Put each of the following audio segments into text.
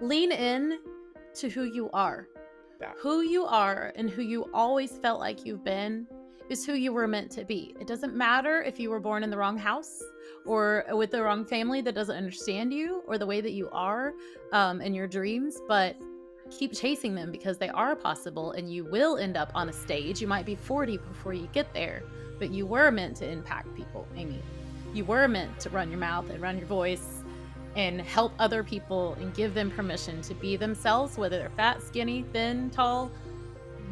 lean in to who you are. Yeah. Who you are and who you always felt like you've been is who you were meant to be. It doesn't matter if you were born in the wrong house or with the wrong family that doesn't understand you or the way that you are and your dreams, but keep chasing them because they are possible and you will end up on a stage. You might be 40 before you get there, but you were meant to impact people, Amy. You were meant to run your mouth and run your voice and help other people and give them permission to be themselves, whether they're fat, skinny, thin, tall,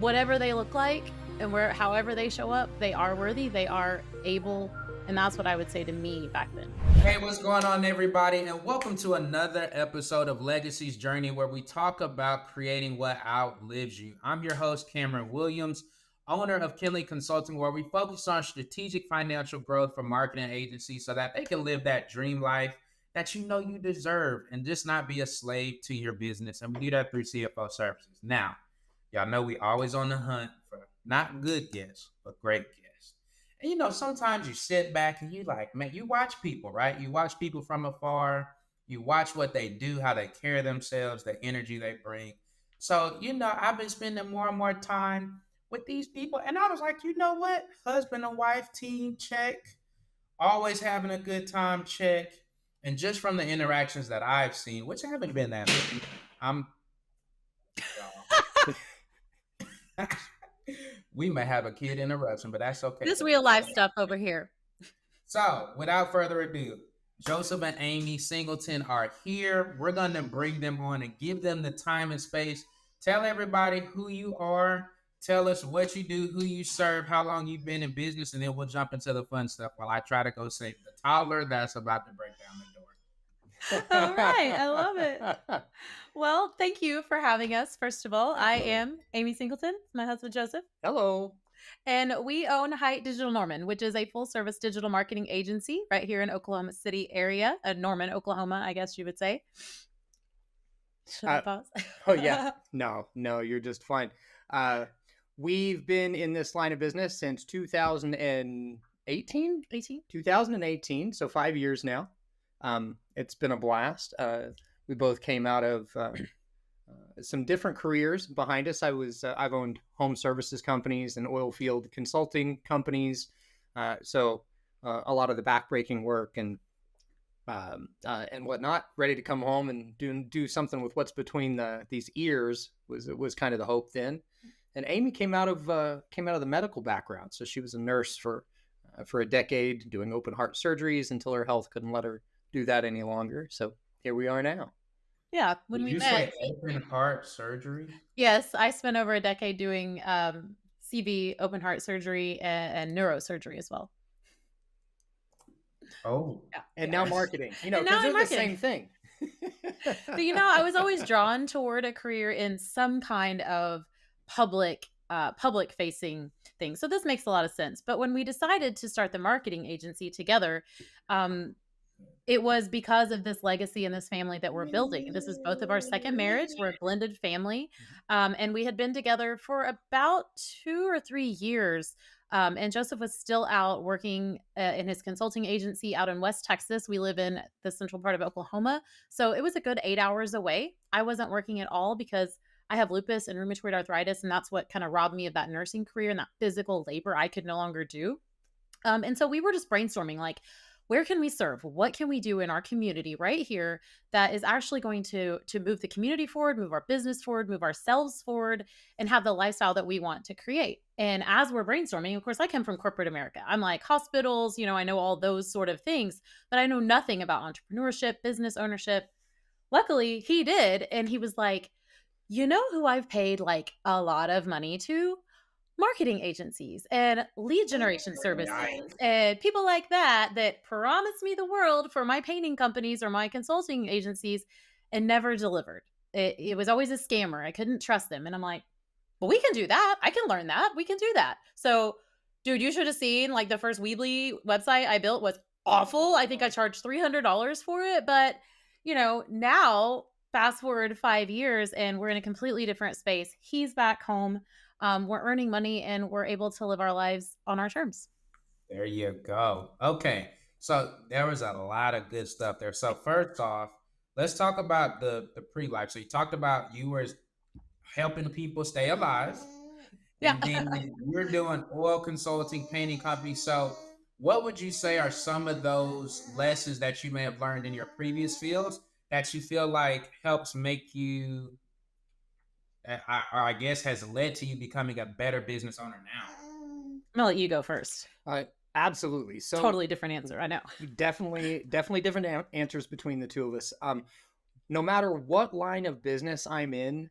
whatever they look like, and however they show up, they are worthy, they are able, and that's what I would say to me back then. Hey, what's going on, everybody? And welcome to another episode of Legacy's Journey, where we talk about creating what outlives you. I'm your host, Cameron Williams, owner of Kinley Consulting, where we focus on strategic financial growth for marketing agencies so that they can live that dream life that you know you deserve and just not be a slave to your business. And we do that through CFO services. Now, y'all know we always on the hunt for not good guests, but great guests. And you know, sometimes you sit back and you like, man, you watch people, right? You watch people from afar. You watch what they do, how they carry themselves, the energy they bring. So, you know, I've been spending more and more time with these people. And I was like, you know what? Husband and wife team, check. Always having a good time, check. And just from the interactions that I've seen, which haven't been that many, we may have a kid interruption, but that's okay. This real life stuff over here. So, without further ado, Joseph and Amy Singleton are here. We're going to bring them on and give them the time and space. Tell everybody who you are. Tell us what you do, who you serve, how long you've been in business, and then we'll jump into the fun stuff while I try to go save the toddler that's about to break down the door. All right. I love it. Well, thank you for having us. First of all, I am Amy Singleton, my husband, Joseph. Hello. And we own HITE Digital Norman, which is a full service digital marketing agency right here in Oklahoma City area, Norman, Oklahoma, I guess you would say. Should I pause? Oh, yeah. No, you're just fine. We've been in this line of business since 2018? 2018, so 5 years now. It's been a blast. We both came out of some different careers behind us. I've owned home services companies and oil field consulting companies. So a lot of the backbreaking work and whatnot, ready to come home and do something with what's between these ears was kind of the hope then. And Amy came out of the medical background. So she was a nurse for a decade doing open heart surgeries until her health couldn't let her do that any longer. So here we are now. Yeah, when we met. Open heart surgery? Yes, I spent over a decade doing CV, open heart surgery, and neurosurgery as well. Oh, yeah. And now marketing. You know, because they're the same thing. But you know, I was always drawn toward a career in some kind of public facing thing. So this makes a lot of sense. But when we decided to start the marketing agency together, it was because of this legacy and this family that we're building. This is both of our second marriage. We're a blended family. And we had been together for about 2 or 3 years. And Joseph was still out working in his consulting agency out in West Texas. We live in the central part of Oklahoma. So it was a good 8 hours away. I wasn't working at all because I have lupus and rheumatoid arthritis. And that's what kind of robbed me of that nursing career and that physical labor I could no longer do. And so we were just brainstorming, like, where can we serve? What can we do in our community right here that is actually going to move the community forward, move our business forward, move ourselves forward, and have the lifestyle that we want to create? And as we're brainstorming, of course, I come from corporate America. I'm like hospitals, you know, I know all those sort of things, but I know nothing about entrepreneurship, business ownership. Luckily, he did. And he was like, you know who I've paid like a lot of money to? Marketing agencies and lead generation services and people like that promise me the world for my painting companies or my consulting agencies and never delivered. It was always a scammer. I couldn't trust them. And I'm like, well, we can do that. I can learn that. We can do that. So, dude, you should have seen like the first Weebly website I built was awful. I think I charged $300 for it. But, you know, now fast forward 5 years and we're in a completely different space. He's back home. We're earning money and we're able to live our lives on our terms. There you go. Okay. So there was a lot of good stuff there. So first off, let's talk about the pre-life. So you talked about you were helping people stay alive, Yeah. and then you're doing oil consulting, painting companies. So what would you say are some of those lessons that you may have learned in your previous fields that you feel like helps make you, or I guess has led to you becoming a better business owner now? I'm gonna let you go first. Absolutely. So Totally different answer. I know. definitely different answers between the two of us. No matter what line of business I'm in,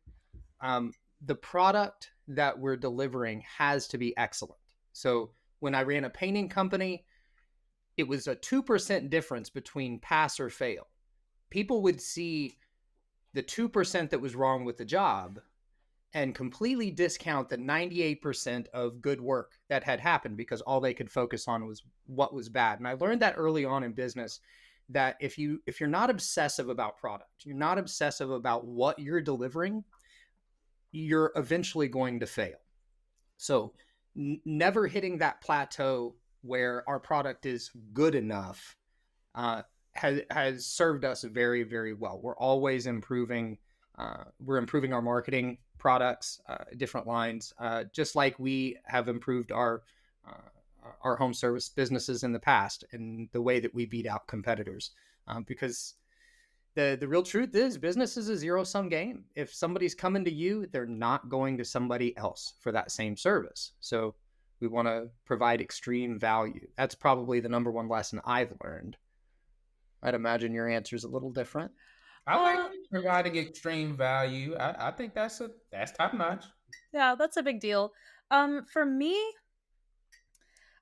the product that we're delivering has to be excellent. So when I ran a painting company, it was a 2% difference between pass or fail. People would see the 2% that was wrong with the job and completely discount the 98% of good work that had happened because all they could focus on was what was bad. And I learned that early on in business, that if you're not obsessive about product, you're not obsessive about what you're delivering, you're eventually going to fail. So never hitting that plateau where our product is good enough has served us very, very well. We're always improving. We're improving our marketing products, different lines, just like we have improved our home service businesses in the past, and the way that we beat out competitors. Because the real truth is, business is a zero sum game. If somebody's coming to you, they're not going to somebody else for that same service. So we want to provide extreme value. That's probably the number one lesson I've learned. I'd imagine your answer is a little different. I like Uh, providing extreme value. I think that's top notch. yeah, that's a big deal. For me,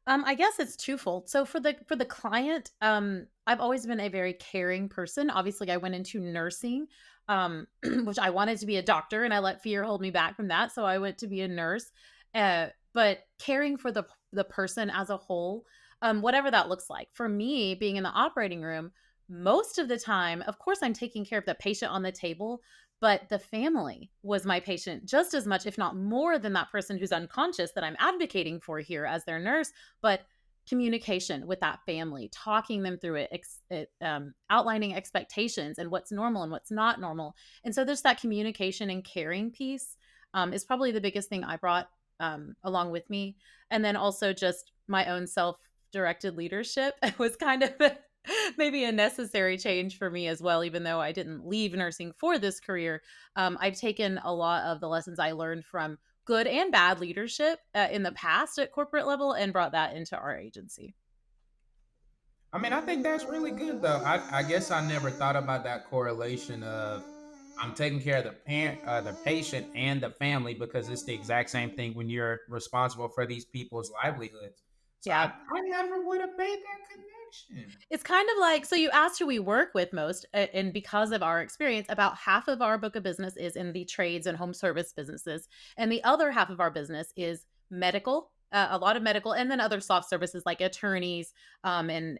I guess it's twofold. So for the client, I've always been a very caring person. Obviously, I went into nursing, which I wanted to be a doctor, and I let fear hold me back from that. So I went to be a nurse. But caring for the person as a whole, whatever that looks like. For me, being in the operating room, most of the time, of course, I'm taking care of the patient on the table, but the family was my patient just as much, if not more, than that person who's unconscious that I'm advocating for here as their nurse. But communication with that family, talking them through outlining expectations and what's normal and what's not normal. And so there's that communication and caring piece, is probably the biggest thing I brought along with me. And then also just my own self directed leadership was kind of maybe a necessary change for me as well, even though I didn't leave nursing for this career. I've taken a lot of the lessons I learned from good and bad leadership in the past at corporate level and brought that into our agency. I mean, I think that's really good though. I guess I never thought about that correlation of I'm taking care of the parent, the patient, and the family because it's the exact same thing when you're responsible for these people's livelihoods. So Yeah. I never would have made that connection. It's kind of like, so you asked who we work with most, and because of our experience, about half of our book of business is in the trades and home service businesses, and the other half of our business is medical, a lot of medical, and then other soft services like attorneys, and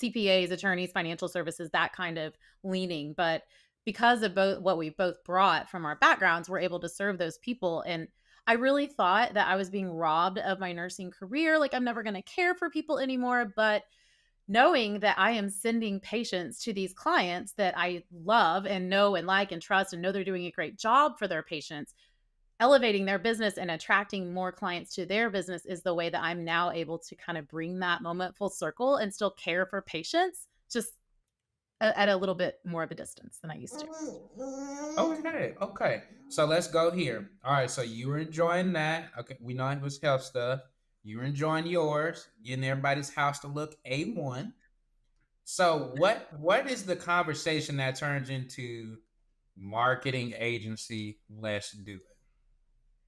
CPAs, attorneys, financial services, that kind of leaning. But because of both what we both brought from our backgrounds, we're able to serve those people. And I really thought that I was being robbed of my nursing career. Like, I'm never going to care for people anymore. But knowing that I am sending patients to these clients that I love and know and like and trust and know they're doing a great job for their patients, elevating their business and attracting more clients to their business is the way that I'm now able to kind of bring that moment full circle and still care for patients, just at a little bit more of a distance than I used to. Okay, okay. So let's go here. All right, so you were enjoying that. Okay, we know it was health stuff. You were enjoying yours, getting everybody's house to look A1. So what is the conversation that turns into marketing agency? Let's do it.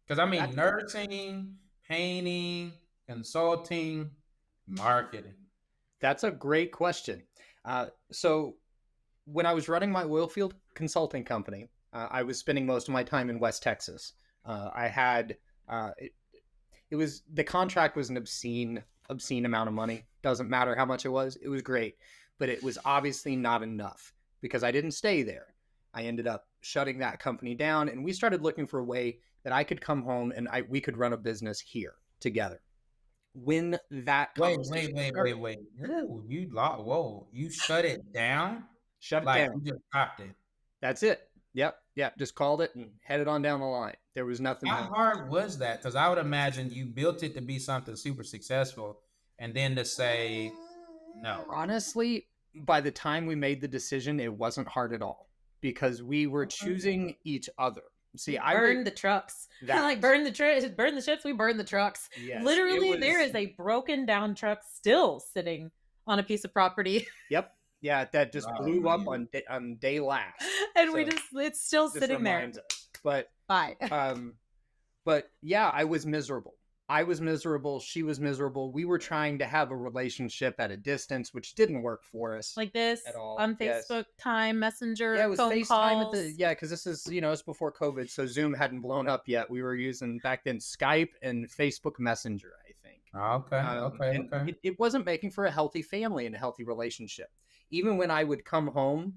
Because I mean, That nursing, painting, consulting, marketing. that's a great question. So when I was running my oil field consulting company, I was spending most of my time in West Texas. I had it was the contract was an obscene amount of money. Doesn't matter how much it was. It was great, but it was obviously not enough because I didn't stay there. I ended up shutting that company down, and we started looking for a way that I could come home and we could run a business here together. When that Wait, conversation wait, wait, started, wait, wait. Whoa, you shut it down? Shut it Like down. you just stopped it. That's it. Yep. Just called it and headed on down the line. There was nothing How more. hard was that? Because I would imagine you built it to be something super successful, and then to say no. Honestly, by the time we made the decision, it wasn't hard at all because we were choosing each other. See, I burned the trucks. Like burn the ships. We burn the trucks. Yes, Literally, there is a broken down truck still sitting on a piece of property. Yep. Yeah, that just blew up on day last, and so it's still sitting there. But bye. But yeah, I was miserable. She was miserable. We were trying to have a relationship at a distance, which didn't work for us. Like this at all. On Facebook, Time, Messenger, yeah, it was phone FaceTime calls. because this is, it's before COVID, so Zoom hadn't blown up yet. We were using back then Skype and Facebook Messenger, I think. Okay. It wasn't making for a healthy family and a healthy relationship. Even when I would come home,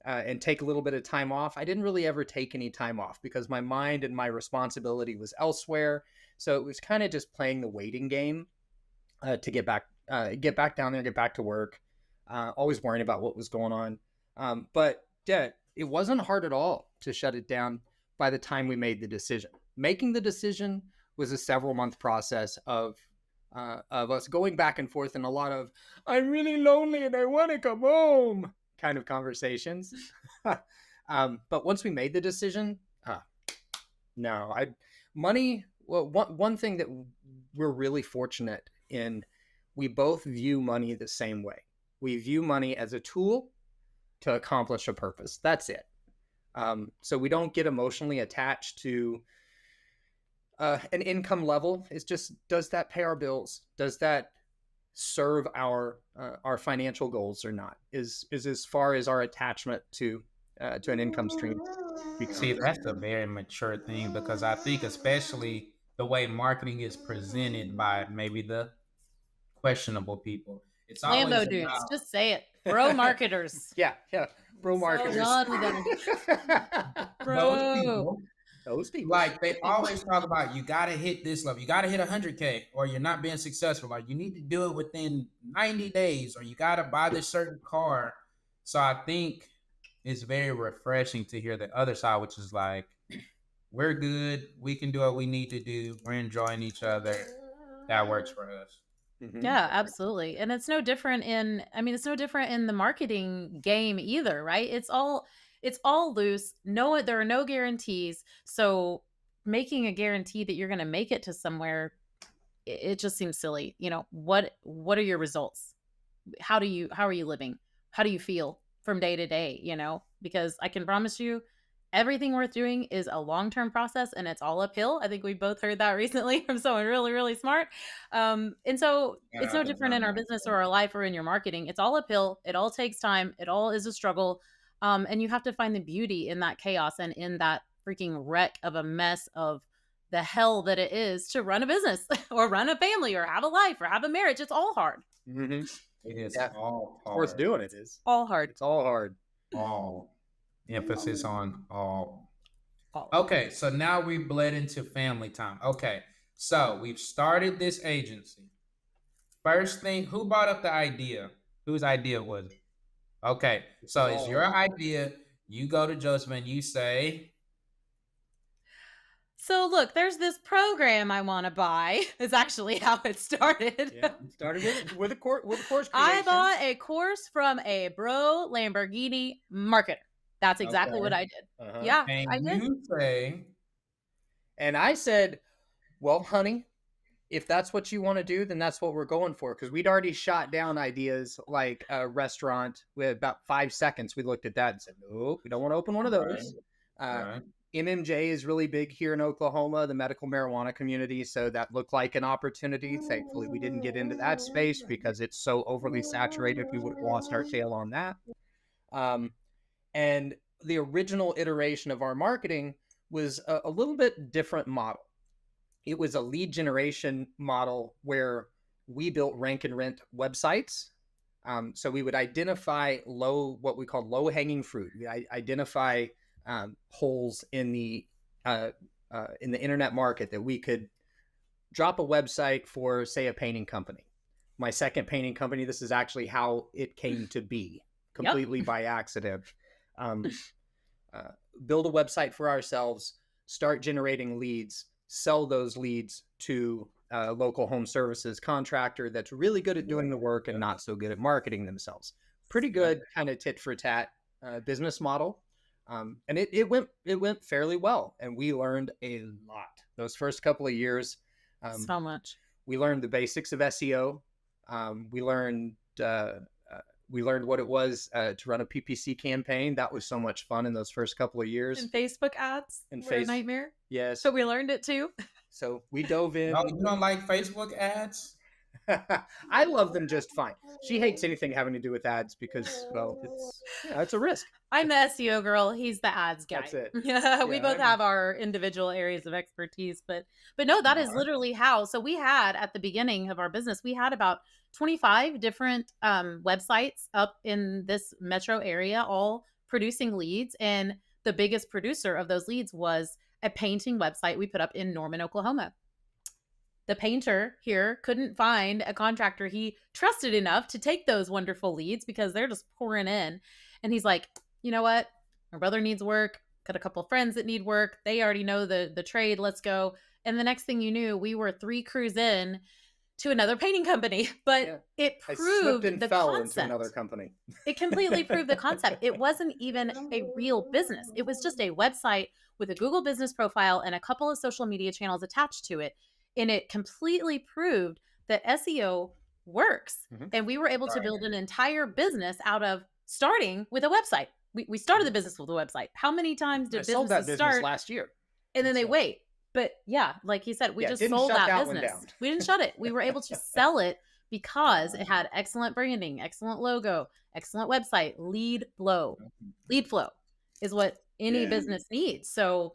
and take a little bit of time off, I didn't really ever take any time off because my mind and my responsibility was elsewhere. So it was kind of just playing the waiting game to get back down there, get back to work. Always worrying about what was going on. But yeah, it wasn't hard at all to shut it down by the time we made the decision. Making the decision was a several-month process of us going back and forth and a lot of, I'm really lonely and I want to come home kind of conversations. But once we made the decision, one thing that we're really fortunate in, we both view money the same way. We view money as a tool to accomplish a purpose. That's it. So we don't get emotionally attached to an income level. It's just, does that pay our bills? Does that serve our financial goals or not? Is as far as our attachment to an income stream. See, that's a very mature thing, because I think especially the way marketing is presented by maybe the questionable people. It's always Lambo dudes. Just say it. Bro marketers. yeah. Bro marketers. Bro. Those people. Like, they always talk about, you got to hit this level. You got to hit 100K or you're not being successful. Like, you need to do it within 90 days or you got to buy this certain car. So I think it's very refreshing to hear the other side, which is like, we're good. We can do what we need to do. We're enjoying each other. That works for us. Mm-hmm. Yeah, absolutely. And it's no different in the marketing game either, right? It's all loose. There are no guarantees. So making a guarantee that you're going to make it to somewhere, it just seems silly. What are your results? How are you living? How do you feel from day to day? Because I can promise you, everything worth doing is a long-term process and it's all uphill. I think we both heard that recently from someone really, really smart. And so it's no different in our business or our life or in your marketing. It's all uphill. It all takes time. It all is a struggle. And you have to find the beauty in that chaos and in that freaking wreck of a mess of the hell that it is to run a business or run a family or have a life or have a marriage. It's all hard. Mm-hmm. It is all hard. Worth doing it is. All hard. It's all hard. All. Emphasis on all. Okay, so now we bled into family time. Okay, so we've started this agency. First thing, who brought up the idea? Whose idea was it? Okay, so it's your idea. You go to Joseph and you say, so look, there's this program I want to buy. Is actually how it started. Yeah, it started with a course creation. I bought a course from a bro Lamborghini marketer. That's exactly what I did. Uh-huh. Yeah, and I did. You say, and I said, well, honey, if that's what you want to do, then that's what we're going for. Because we'd already shot down ideas like a restaurant with about 5 seconds. We looked at that and said, no, we don't want to open one of those. Right. MMJ is really big here in Oklahoma, the medical marijuana community. So that looked like an opportunity. Thankfully, we didn't get into that space because it's so overly saturated. We would have lost our tail on that. And the original iteration of our marketing was a little bit different model. It was a lead generation model where we built rank and rent websites. So we would identify what we call low hanging fruit. We identify holes in the internet market that we could drop a website for, say, a painting company. My second painting company, this is actually how it came to be. completely by accident. Um, Build a website for ourselves, start generating leads, sell those leads to a local home services contractor that's really good at doing the work and not so good at marketing themselves. Pretty good kind of tit for tat business model. And it went fairly well. And we learned a lot those first couple of years. So much. We learned the basics of SEO. We learned what it was to run a PPC campaign. That was so much fun in those first couple of years. And Facebook ads were a nightmare. Yes. So we learned it too. So we dove in. No, you don't like Facebook ads? I love them just fine. She hates anything having to do with ads because, well, it's a risk. I'm the SEO girl. He's the ads guy. That's it. Yeah, we both have our individual areas of expertise, but no, that is literally how. So we had at the beginning of our business, we had about 25 different websites up in this metro area, all producing leads. And the biggest producer of those leads was a painting website we put up in Norman, Oklahoma. The painter here couldn't find a contractor he trusted enough to take those wonderful leads because they're just pouring in. And he's like, you know what? My brother needs work. Got a couple of friends that need work. They already know the trade. Let's go. And the next thing you knew, we were 3 crews in to another painting company. But it proved the concept. Into another company. It completely proved the concept. It wasn't even a real business. It was just a website with a Google business profile and a couple of social media channels attached to it. And it completely proved that SEO works. Mm-hmm. And we were able to build an entire business out of starting with a website. We started the business with a website. How many times did businesses sold that business start last year? And then they wait. But yeah, like he said, we just sold that business. We didn't shut it. We were able to sell it because it had excellent branding, excellent logo, excellent website, lead flow. Lead flow is what any business needs. So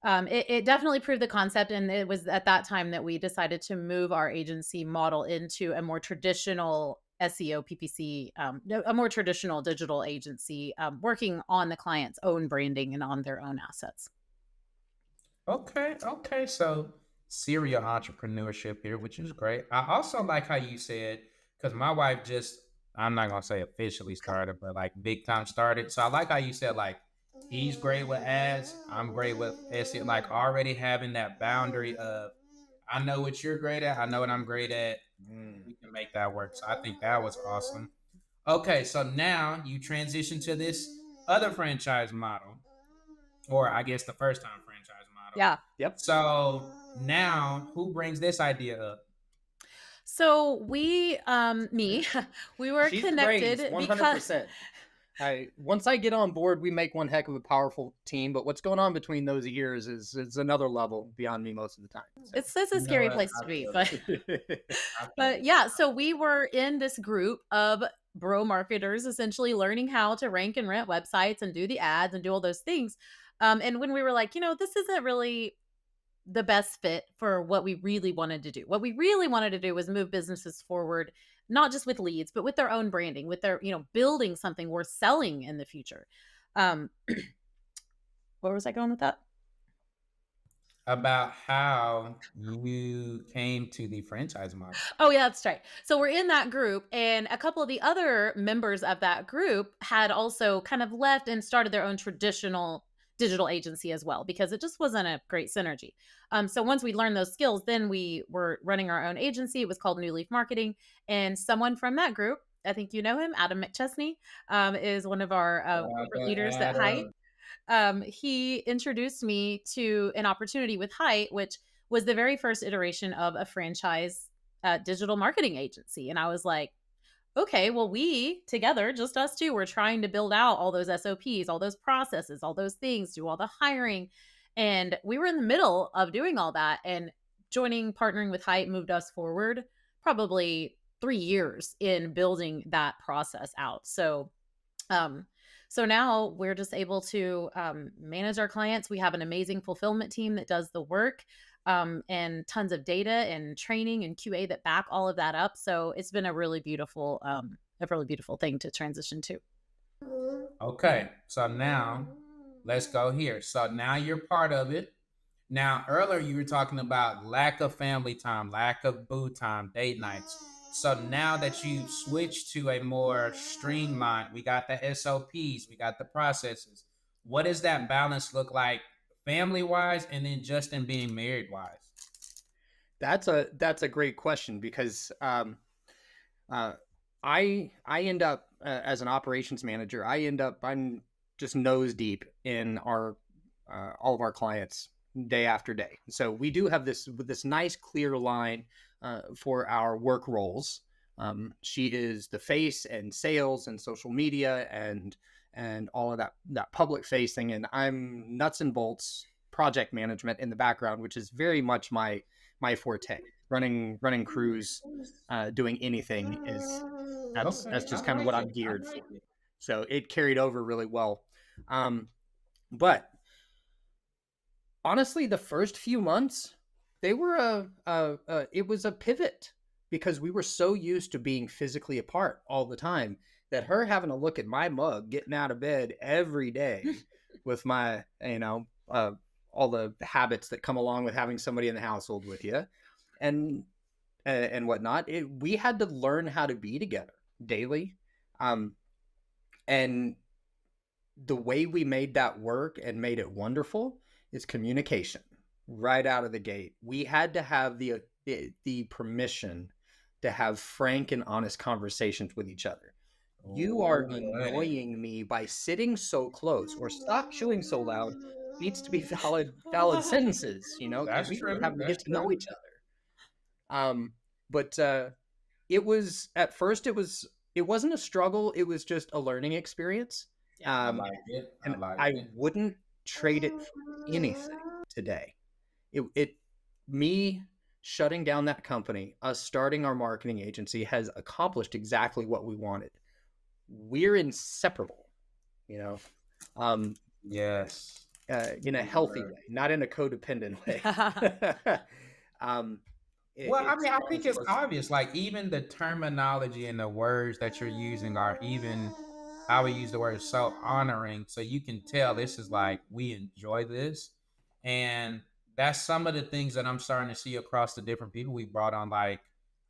it definitely proved the concept. And it was at that time that we decided to move our agency model into a more traditional SEO, PPC, a more traditional digital agency, working on the client's own branding and on their own assets. Okay. So serial entrepreneurship here, which is great. I also like how you said, because my wife I'm not going to say officially started, but like big time started. So I like how you said, like, he's great with ads, I'm great with SEO, like already having that boundary of, I know what you're great at, I know what I'm great at, we can make that work. So I think that was awesome. Okay, so now you transition to this other franchise model, or I guess the first time franchise model. Yeah. Yep. So now who brings this idea up? So we were She's connected the brains, 100%. Once I get on board, we make one heck of a powerful team. But what's going on between those ears is another level beyond me most of the time. So. It's a scary place to be, but yeah. So we were in this group of bro marketers, essentially learning how to rank and rent websites and do the ads and do all those things. And when we were like, this isn't really the best fit for what we really wanted to do. What we really wanted to do was move businesses forward, not just with leads, but with their own branding, with their, building something worth selling in the future. Where was I going with that? About how you came to the franchise model. Oh yeah, that's right. So we're in that group, and a couple of the other members of that group had also kind of left and started their own traditional digital agency as well, because it just wasn't a great synergy. So once we learned those skills, then we were running our own agency. It was called New Leaf Marketing. And someone from that group, I think you know him, Adam McChesney, is one of our corporate leaders at HITE. He introduced me to an opportunity with HITE, which was the very first iteration of a franchise digital marketing agency. And I was like, okay, well, we together, just us two, we're trying to build out all those SOPs, all those processes, all those things, do all the hiring. And we were in the middle of doing all that, and partnering with HITE moved us forward probably 3 years in building that process out. So now we're just able to manage our clients. We have an amazing fulfillment team that does the work, and tons of data and training and QA that back all of that up. So it's been a really beautiful thing to transition to. Okay, so now let's go here. So now you're part of it. Now, earlier you were talking about lack of family time, lack of boo time, date nights. So now that you switched to a more streamlined, we got the SOPs, we got the processes. What does that balance look like family wise and then just in being married wise? That's a great question because uh, I end up as an operations manager. I'm just nose deep in our all of our clients day after day. So we do have this nice clear line for our work roles. She is the face and sales and social media and all of that public facing, and I'm nuts and bolts project management in the background, which is very much my forte. Running crews, doing anything is that's Okay, I just kind of what like it. I'm I geared for. like it. So it carried over really well. Um, but honestly, the first few months, they were it was a pivot because we were so used to being physically apart all the time that her having to look at my mug getting out of bed every day with my, all the habits that come along with having somebody in the household with you and and whatnot. We had to learn how to be together daily. Um, and the way we made that work and made it wonderful is communication right out of the gate. We had to have the permission to have frank and honest conversations with each other. You are Oh, buddy. annoying me by sitting so close, or stop chewing so loud needs to be valid sentences, because That's we were true. having to get That's to know true. each other. But it was at first it wasn't a struggle, it was just a learning experience. Yeah. I um like it. I and like I it. wouldn't trade it for anything today. It me shutting down that company, us starting our marketing agency, has accomplished exactly what we wanted. We're inseparable, you know um Yes. in a healthy way, not in a codependent way. um Well, I mean, I think it's it's worked. obvious. Like even the terminology and the words that you're using are even how we use the word is so honoring. So you can tell this is like we enjoy this. And that's some of the things that I'm starting to see across the different people we brought on. Like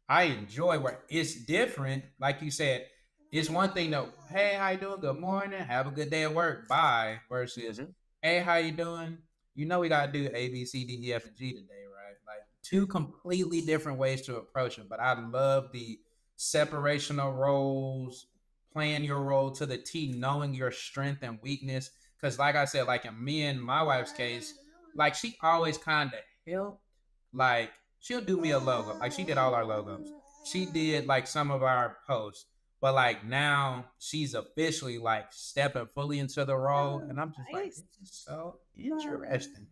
I enjoy where it's different. Like you said, it's one thing though, hey, how you doing? Good morning. Have a good day at work. Bye. Versus, Mhm. hey, how you doing? You know we gotta do A, B, C, D, E, F, and G today, right? Like two completely different ways to approach it. But I love the separation of roles, playing your role to the T, knowing your strength and weakness. Because, like I said, like in me and my wife's case, like she always kind of helped. Like she'll do me a logo. Like she did all our logos. She did like some of our posts. But like now she's officially like stepping fully into the role. And I'm just like, Nice. this is so interesting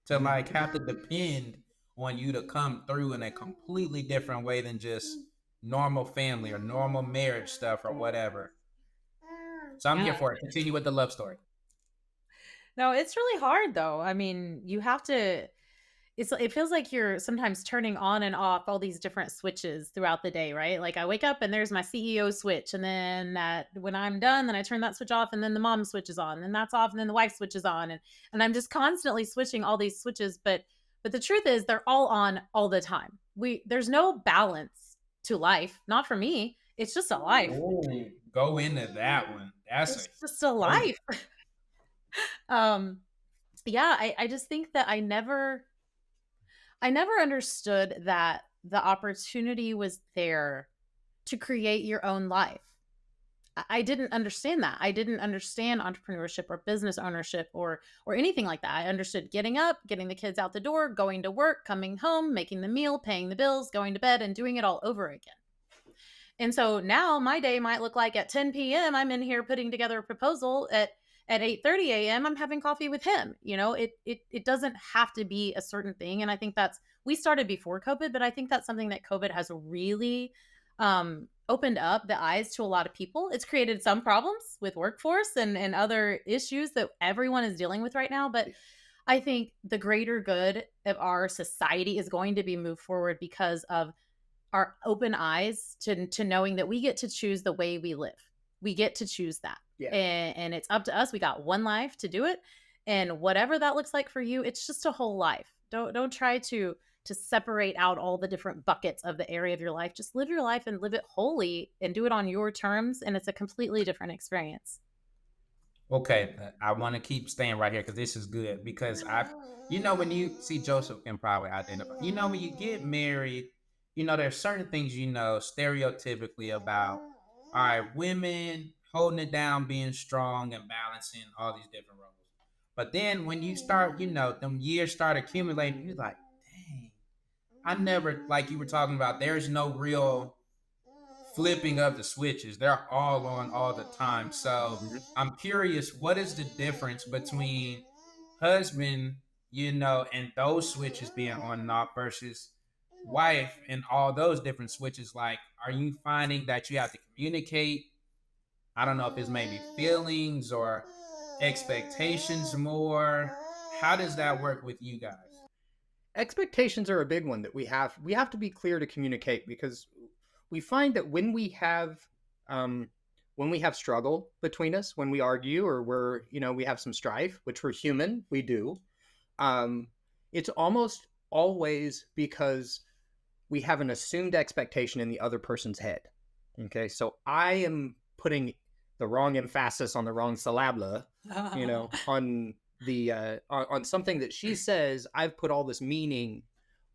to like have to depend on you to come through in a completely different way than just normal family or normal marriage stuff or whatever. So I'm here Yeah. for it. Continue with the love story. No, it's really hard though. I mean, you have to it feels like you're sometimes turning on and off all these different switches throughout the day, right? Like I wake up and there's my CEO switch, and then that when I'm done, then I turn that switch off, and then the mom switches on, and that's off, and then the wife switches on, and I'm just constantly switching all these switches. But the truth is, they're all on all the time. There's no balance to life, not for me. It's just a life. Oh, go into that one. That's a It's just a go life. Um, yeah, I just think that I never understood that the opportunity was there to create your own life. I didn't understand that. I didn't understand entrepreneurship or business ownership or anything like that. I understood getting up, getting the kids out the door, going to work, coming home, making the meal, paying the bills, going to bed, and doing it all over again. And so now my day might look like at 10 p.m. I'm in here putting together a proposal at 8:30 a.m. I'm having coffee with him. It doesn't have to be a certain thing. And I think that's we started before COVID, but I think that's something that COVID has really opened up the eyes to a lot of people. It's created some problems with workforce and other issues that everyone is dealing with right now. But I think the greater good of our society is going to be moved forward because of our open eyes to knowing that we get to choose the way we live. We get to choose that. Yeah. And it's up to us. We got one life to do it. And whatever that looks like for you, it's just a whole life. Don't try to to separate out all the different buckets of the area of your life. Just live your life and live it wholly and do it on your terms. And it's a completely different experience. Okay, I want to keep staying right here because this is good. Because when you see Joseph can probably identify, when you get married, there's certain things stereotypically about, all right, women holding it down, being strong and balancing all these different roles. But then when you start, them years start accumulating, you're like, dang, I never, like you were talking about, there's no real flipping of the switches. They're all on all the time. So I'm curious, what is the difference between husband, and those switches being on and off versus wife and all those different switches? Like, are you finding that you have to communicate? I don't know if it's maybe feelings or expectations more. How does that work with you guys? Expectations are a big one that we have to be clear to communicate, because we find that when we have struggle between us, when we argue or we have some strife, which we're human, we do, it's almost always because we have an assumed expectation in the other person's head. Okay, so I am putting the wrong emphasis on the wrong syllable, on the on something that she says. I've put all this meaning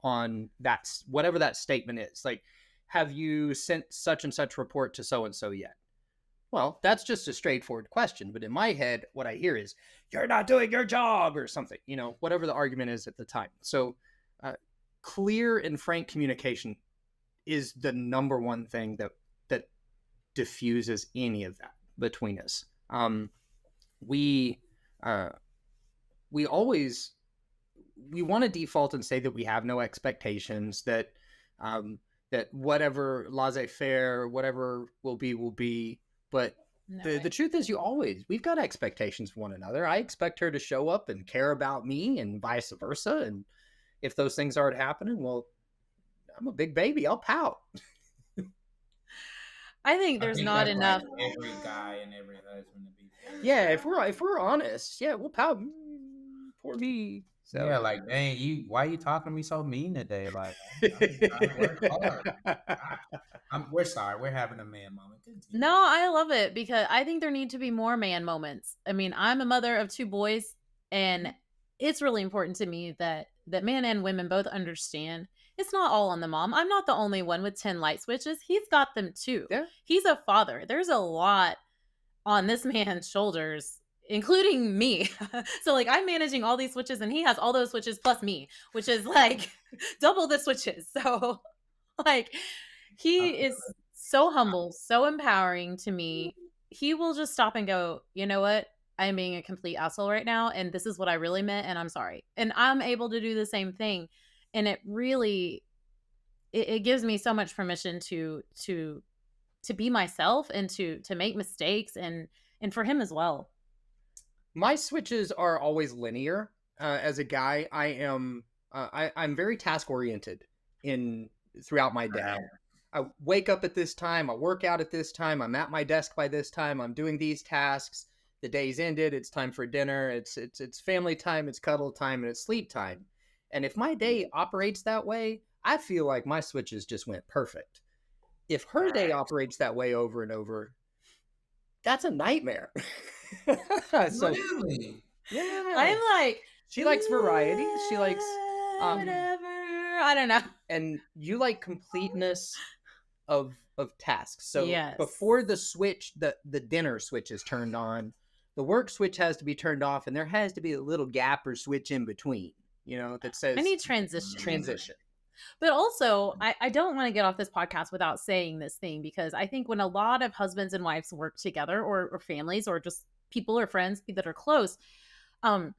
on that, whatever that statement is. Like, have you sent such and such report to so and so yet? Well, that's just a straightforward question, but in my head, what I hear is, you're not doing your job, or something, whatever the argument is at the time. So clear and frank communication is the number one thing that diffuses any of that between us. We want to default and say that we have no expectations, that whatever laissez-faire, whatever will be. But the truth is, we've got expectations for one another. I expect her to show up and care about me, and vice versa. And if those things aren't happening, well, I'm a big baby. I'll pout. I think there's not enough. Like every guy and every husband to be fair. Yeah, if we're honest, yeah, we'll pout. Poor me. So, yeah, like, dang, why are you talking to me so mean today? Like, I'm trying to work hard. We're sorry. We're having a man moment. No, I love it, because I think there need to be more man moments. I mean, I'm a mother of 2 boys, and it's really important to me that men and women both understand it's not all on the mom. I'm not the only one with 10 light switches. He's got them too. Yeah. He's a father. There's a lot on this man's shoulders, including me. So, like, I'm managing all these switches, and he has all those switches plus me, which is like double the switches. So, like, he is so humble, so empowering to me. He will just stop and go, you know what? I'm being a complete asshole right now, and this is what I really meant, and I'm sorry. And I'm able to do the same thing. And it really, it gives me so much permission to be myself, and to make mistakes, and for him as well. My switches are always linear. As a guy, I'm very task oriented throughout my day. I wake up at this time, I work out at this time, I'm at my desk by this time, I'm doing these tasks. The day's ended, it's time for dinner, it's family time, it's cuddle time, and it's sleep time. And if my day operates that way, I feel like my switches just went perfect. If her day operates that way over and over, that's a nightmare. So, really? Yeah. I'm like, she likes variety. She likes whatever. I don't know. And you like completeness of tasks. So yes. Before the switch, the dinner switch is turned on, the work switch has to be turned off, and there has to be a little gap or switch in between, that says I need transition. But also, I don't want to get off this podcast without saying this thing, because I think when a lot of husbands and wives work together, or families, or just people or friends that are close, I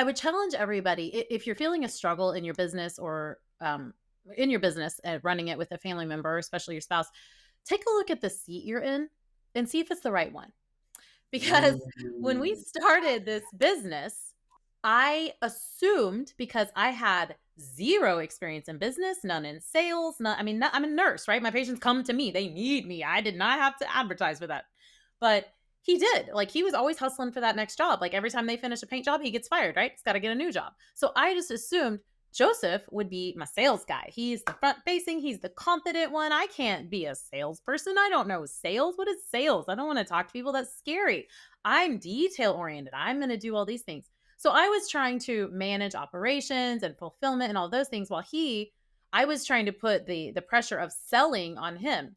would challenge everybody, if you're feeling a struggle in your business, or running it with a family member, especially your spouse, take a look at the seat you're in and see if it's the right one. Because when we started this business, I assumed, because I had zero experience in business, none in sales, I'm a nurse, right? My patients come to me, they need me. I did not have to advertise for that. But he did. Like, he was always hustling for that next job. Like, every time they finish a paint job, he gets fired, right? He's got to get a new job. So I just assumed Joseph would be my sales guy. He's the front facing, he's the confident one. I can't be a salesperson. I don't know sales. What is sales? I don't want to talk to people. That's scary. I'm detail oriented. I'm going to do all these things. So I was trying to manage operations and fulfillment and all those things while I was trying to put the pressure of selling on him.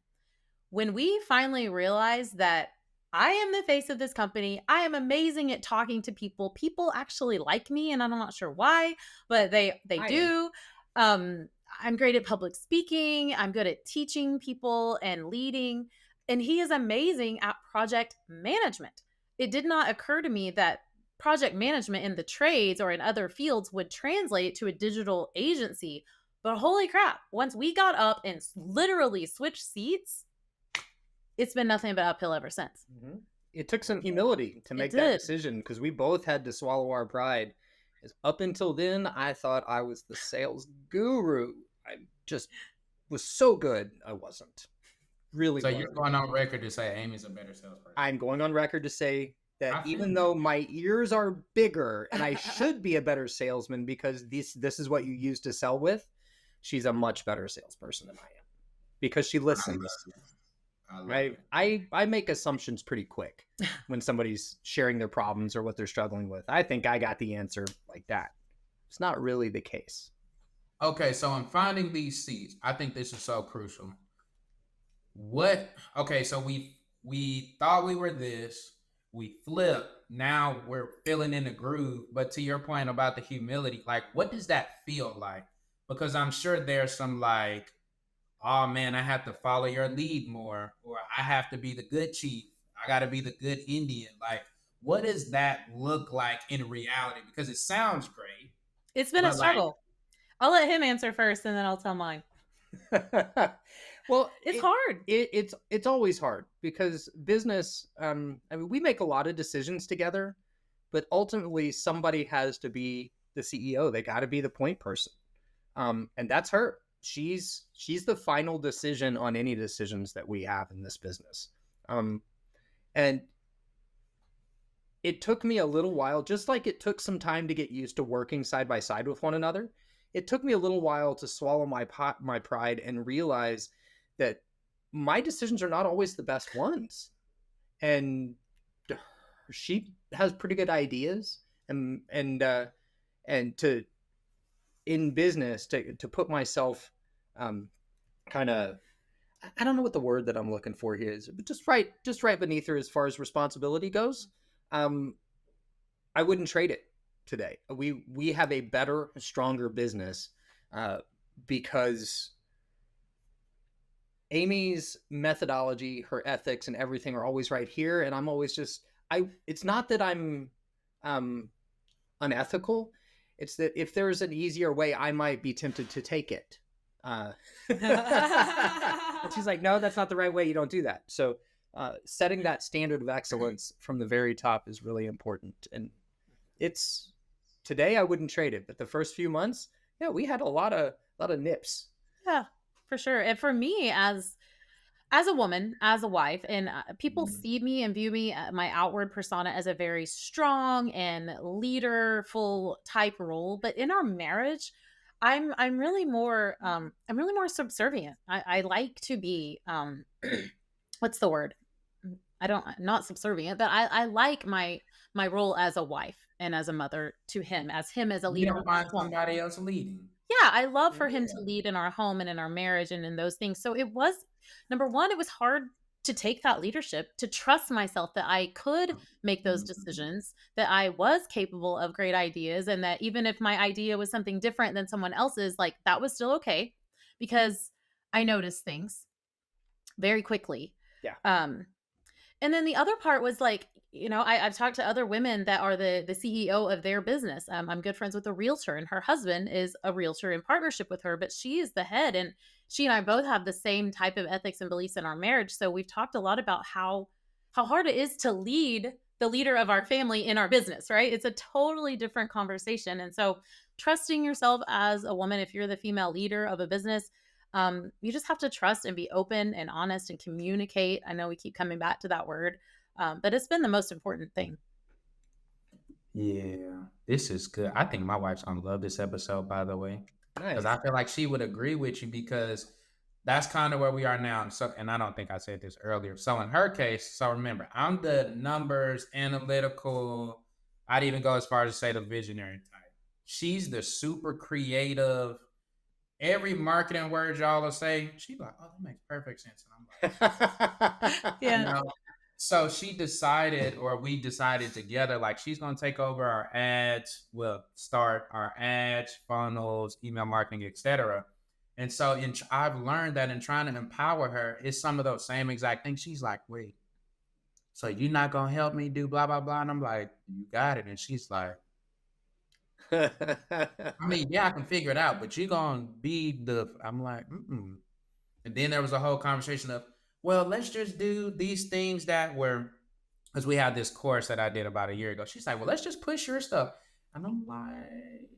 When we finally realized that I am the face of this company, I am amazing at talking to people. People actually like me, and I'm not sure why, but they I am. do. Um, I'm great at public speaking. I'm good at teaching people and leading. And he is amazing at project management. It did not occur to me that project management in the trades or in other fields would translate to a digital agency. But holy crap, once we got up and literally switched seats, it's been nothing but uphill ever since. Mhm. It took some humility to It make that did. decision because we both had to swallow our pride. As up until then, I thought I was the sales guru. I just was so good. I wasn't. Really So you're wasn't. going on record to say Amy's a better salesperson. I'm going on record to say that I feel even you. though my ears are bigger and I should be a better salesman because this is what you use to sell with, she's a much better salesperson than I am because she I listens. love it. I love Right? it. I make assumptions pretty quick when somebody's sharing their problems or what they're struggling with. I think I got the answer like that. It's not really the case. Okay, so I'm finding these seats. I think this is so crucial. Okay, so we thought we were this, we flipped, now we're feeling in the groove. But to your point about the humility, like what does that feel like? Because I'm sure there's some like, oh man, I have to follow your lead more, or I have to be the good chief. I got to be the good Indian. Like, what does that look like in reality? Because it sounds great, It's been a but like, struggle. I'll let him answer first and then I'll tell mine. Well, It's hard. it's always hard because business. I mean, we make a lot of decisions together, but ultimately somebody has to be the CEO. They got to be the point person, and that's her. She's the final decision on any decisions that we have in this business. And it took me a little while, just like it took some time to get used to working side by side with one another. It took me a little while to swallow my pride and realize that my decisions are not always the best ones. And she has pretty good ideas, and to in business to put myself kind of, I don't know what the word that I'm looking for here is, but just right beneath her as far as responsibility goes. Um, I wouldn't trade it today. We have a better, stronger business because Amy's methodology, her ethics, and everything are always right here, and I'm always just I. It's not that I'm unethical. It's that if there's an easier way, I might be tempted to take it. Uh, and she's like, no, that's not the right way. You don't do that. So setting that standard of excellence from the very top is really important. And it's today I wouldn't trade it, but the first few months, yeah, we had a lot of nips. Yeah, for sure. And for me as a woman, as a wife, and people see me and view me, my outward persona as a very strong and leaderful type role, but in our marriage, I'm really more subservient. I like to be what's the word? I don't not subservient, but I like my role as a wife and as a mother to him as a you leader. don't find somebody else leading. Yeah, I love for him to Yeah. lead in our home and in our marriage and in those things. So it was number one, it was hard to take that leadership, to trust myself that I could make those decisions, that I was capable of great ideas, and that even if my idea was something different than someone else's, like that was still okay because I noticed things very quickly. Yeah. And then the other part was like, I've talked to other women that are the CEO of their business. I'm good friends with a realtor, and her husband is a realtor in partnership with her, but she is the head, and she and I both have the same type of ethics and beliefs in our marriage. So we've talked a lot about how hard it is to lead the leader of our family in our business, right? It's a totally different conversation, and so trusting yourself as a woman, if you're the female leader of a business, you just have to trust and be open and honest and communicate. I know we keep coming back to that word, but it's been the most important thing. Yeah. This is good. I think my wife's gonna love this episode, by the way, because Nice. I feel like she would agree with you because that's kind of where we are now. So, and I don't think I said this earlier. So in her case, so remember, I'm the numbers analytical. I'd even go as far as to say the visionary type. She's the super creative. Every marketing word y'all will say, she's like, "Oh, that makes perfect sense." And I'm like, you Yeah. know, so she decided, or we decided together, like she's gonna take over our ads, we'll start our ads, funnels, email marketing, etc. And so I've learned that in trying to empower her, it's some of those same exact things. She's like, "Wait, so you're not gonna help me do blah blah blah?" And I'm like, "You got it." And she's like, "I mean, yeah, I can figure it out, but you're gonna be the." I'm like, "Mm." And then there was a whole conversation of, well, let's just do these things that were, because we had this course that I did about a year ago. She's like, well, let's just push your stuff. And I'm like,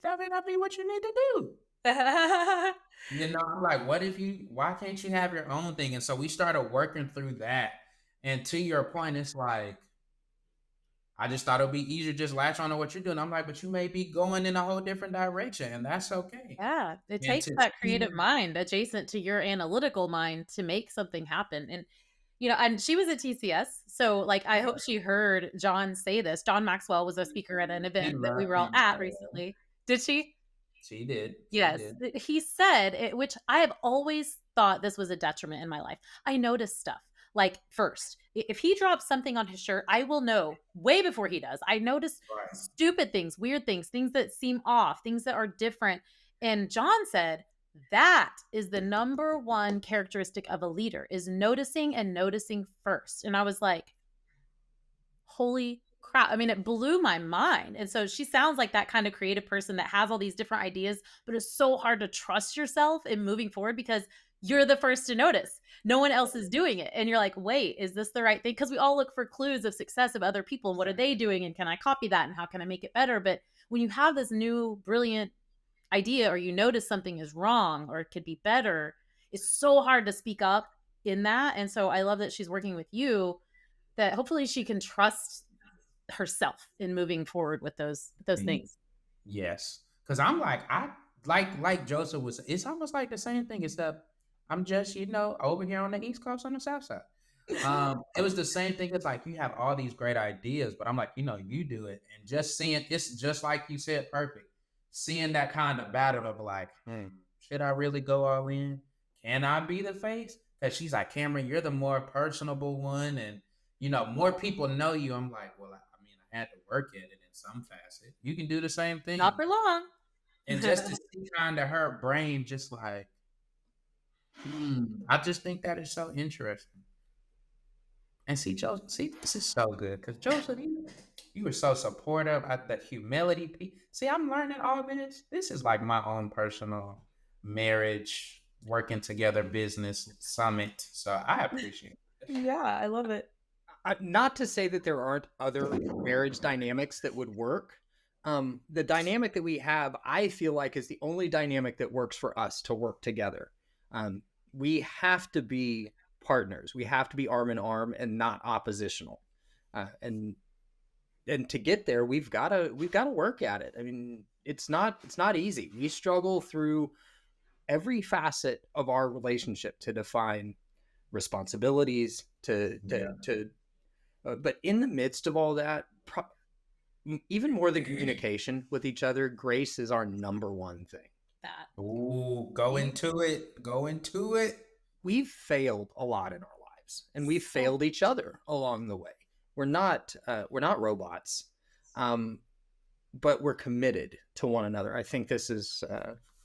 that may not be what you need to do. You know, I'm like, why can't you have your own thing? And so we started working through that. And to your point, it's like, I just thought it would be easier to just latch on to what you're doing. I'm like, but you may be going in a whole different direction, and that's okay. Yeah, it And takes to that see creative mind adjacent to your analytical mind to make something happen. And and she was at TCS, so like I hope she heard John say this. John Maxwell was a speaker at an she event that we learned, were all at recently. Did she? she did, she Yes, did. he said it, which I have always thought this was a detriment in my life. I notice stuff. Like first, if he drops something on his shirt, I will know way before he does. I notice Right. stupid things, weird things, things that seem off, things that are different. And John said that is the number one characteristic of a leader is noticing and noticing first. And I was like, holy crap. I mean, it blew my mind. And so she sounds like that kind of creative person that has all these different ideas, but it's so hard to trust yourself in moving forward because you're the first to notice. No one else is doing it. And you're like, wait, is this the right thing? Because we all look for clues of success of other people and what are they doing? And can I copy that? And how can I make it better? But when you have this new brilliant idea or you notice something is wrong or it could be better, it's so hard to speak up in that. And so I love that she's working with you that hopefully she can trust herself in moving forward with those Y- things. Yes, because I'm like like Joseph was. It's almost like the same thing, except I'm just over here on the East Coast on the South Side. It was the same thing. It's like you have all these great ideas, but I'm like, you do it, and just seeing it's just like you said, perfect. Seeing that kind of battle of like, should I really go all in? Can I be the face? Because she's like, Cameron, you're the more personable one, and more people know you. I'm like, well, I mean, I had to work at it in some facet. You can do the same Not thing, for long. and just to see kind of her brain, just like, I just think that is so interesting. And see, Joseph, see, this is so good because Joseph, you were so supportive at that humility piece. See, I'm learning all this. This is like my own personal marriage, working together business summit. So I appreciate it. Yeah, I love it. Not to say that there aren't other marriage dynamics that would work. The dynamic that we have, I feel like, is the only dynamic that works for us to work together. We have to be partners. We have to be arm in arm and not oppositional. And to get there, we've got to work at it. I mean, it's not easy. We struggle through every facet of our relationship to define responsibilities but in the midst of all that, even more than communication with each other, grace is our number one thing. That. Ooh, go into it. Go into it. We've failed a lot in our lives, and we've So failed each other along the way. We're not robots, but we're committed to one another. I think this is,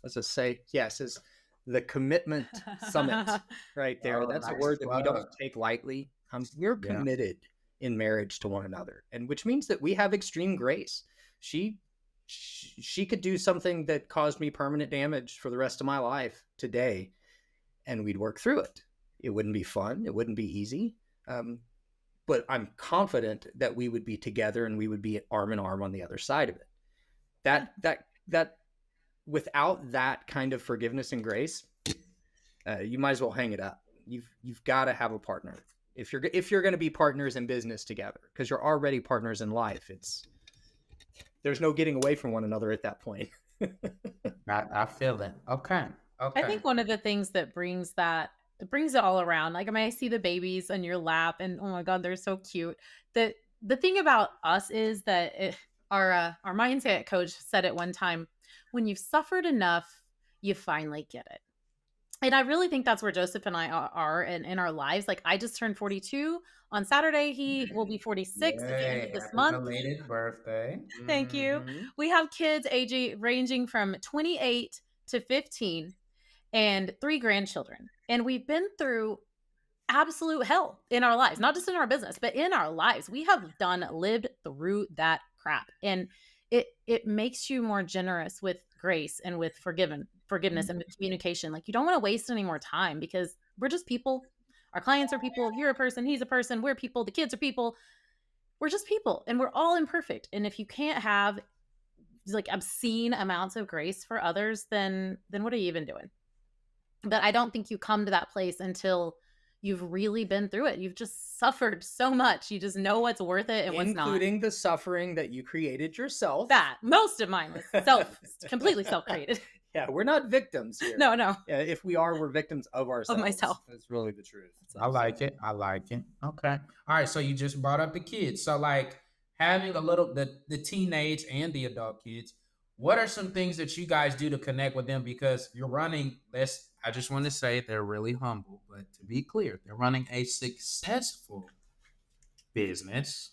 let's just say, yes, is the commitment summit right there. Oh, That's a nice word that we don't plug. take lightly. We're Yeah. committed in marriage to one another, and which means that we have extreme grace. She could do something that caused me permanent damage for the rest of my life today, and we'd work through it. It wouldn't be fun. It wouldn't be easy. But I'm confident that we would be together and we would be arm in arm on the other side of it. That without that kind of forgiveness and grace, you might as well hang it up. You've got to have a partner if you're going to be partners in business together, because you're already partners in life. there's no getting away from one another at that point. I feel it. Okay. I Okay. think one of the things that brings that it brings it all around. Like, I mean, I see the babies on your lap, and oh my god, they're so cute. The thing about us is that our mindset coach said it one time: when you've suffered enough, you finally get it. And I really think that's where Joseph and I are in our lives. Like, I just turned 42 on Saturday. He will be 46 at the end Yay. of this Happy month. belated birthday. Thank you. Mhm. We have kids aging ranging from 28 to 15 and 3 grandchildren. And we've been through absolute hell in our lives, not just in our business, but in our lives. We have lived through that crap. And it makes you more generous with grace and with forgiveness and with communication. Like, you don't want to waste any more time because we're just people. Our clients are people. You're a person, he's a person, we're people, the kids are people. We're just people and we're all imperfect. And if you can't have like obscene amounts of grace for others, then what are you even doing? But I don't think you come to that place until you've really been through it. You've just suffered so much. You just know what's worth it and what's not. Including the suffering that you created yourself. That most of mine was completely self-created. Yeah, we're not victims here. No. Yeah, if we are, we're victims of ourselves. myself. That's really the truth. I like it. I like it. Okay. All right. So you just brought up the kids. So like having a little the teenage and the adult kids, what are some things that you guys do to connect with them? Because you're running this, I just want to say they're really humble, but to be clear, they're running a successful business.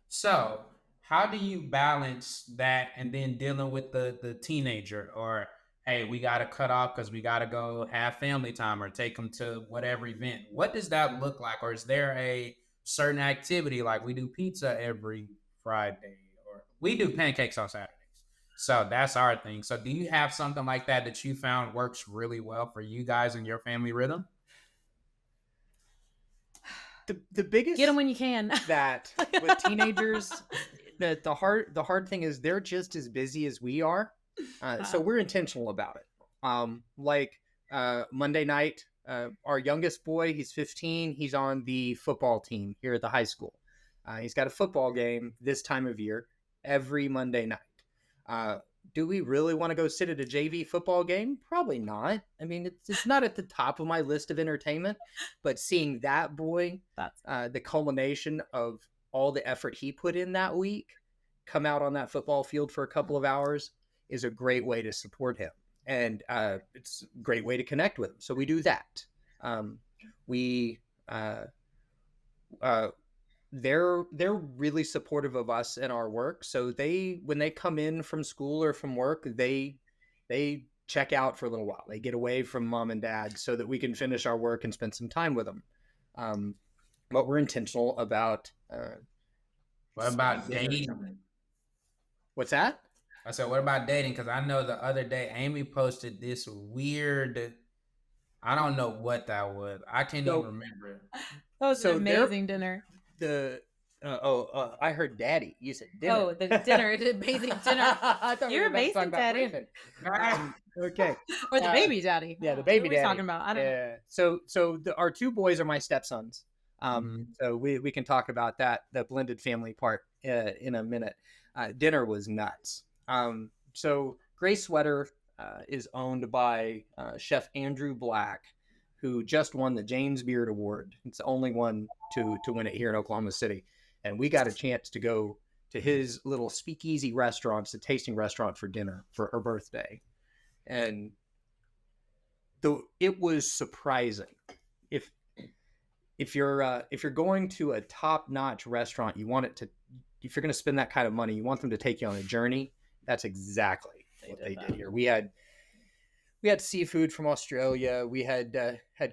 So how do you balance that and then dealing with the teenager or hey, we got to cut off because we got to go have family time or take them to whatever event? What does that look like? Or is there a certain activity like we do pizza every Friday or we do pancakes on Saturdays? So that's our thing. So do you have something like that that you found works really well for you guys and your family rhythm? The biggest Get them when you can. that with teenagers, the hard thing is they're just as busy as we are, so we're intentional about it. Monday night, our youngest boy, he's 15. He's on the football team here at the high school. He's got a football game this time of year every Monday night. Do we really want to go sit at a JV football game? Probably not. I mean, it's not at the top of my list of entertainment, but seeing that boy, That's the culmination of all the effort he put in that week, come out on that football field for a couple of hours is a great way to support him. And it's a great way to connect with him. So we do that. We they're really supportive of us and our work. So when they come in from school or from work, they check out for a little while. They get away from mom and dad so that we can finish our work and spend some time with them. But we're intentional about. What about dating? What's that? I said, what about dating? Because I know the other day Amy posted this weird. I don't know what that was. I can't even remember it. that was So an amazing dinner. I heard daddy. You said dinner. Oh, the dinner. The amazing dinner. I thought You're we were about to talk amazing, about daddy. Brandon. Okay. Or the baby daddy. Yeah, the baby what are we daddy. talking about? I don't know. Yeah. So our two boys are my stepsons. Mhm. So we can talk about that, the blended family part, in a minute. Dinner was nuts. So Grace Sweater is owned by Chef Andrew Black, who just won the James Beard Award. It's the only one to win it here in Oklahoma City. And we got a chance to go to his little speakeasy restaurant, it's a tasting restaurant, for dinner for her birthday. And it was surprising. If you're going to a top-notch restaurant, if you're going to spend that kind of money, you want them to take you on a journey. That's exactly what they did here. We had seafood from Australia. We had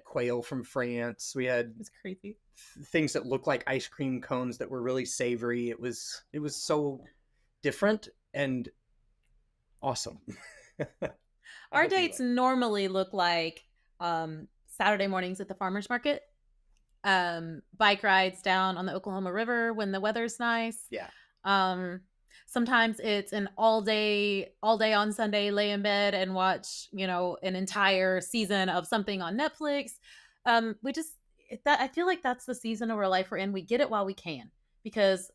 quail from France. We had It's crazy. things that looked like ice cream cones that were really savory. It was so different and awesome. Our dates normally look like Saturday mornings at the farmer's market, bike rides down on the Oklahoma River when the weather's nice. Yeah. Sometimes it's an all day on Sunday, lay in bed and watch, an entire season of something on Netflix. I feel like that's the season of our life we're in. We get it while we can, because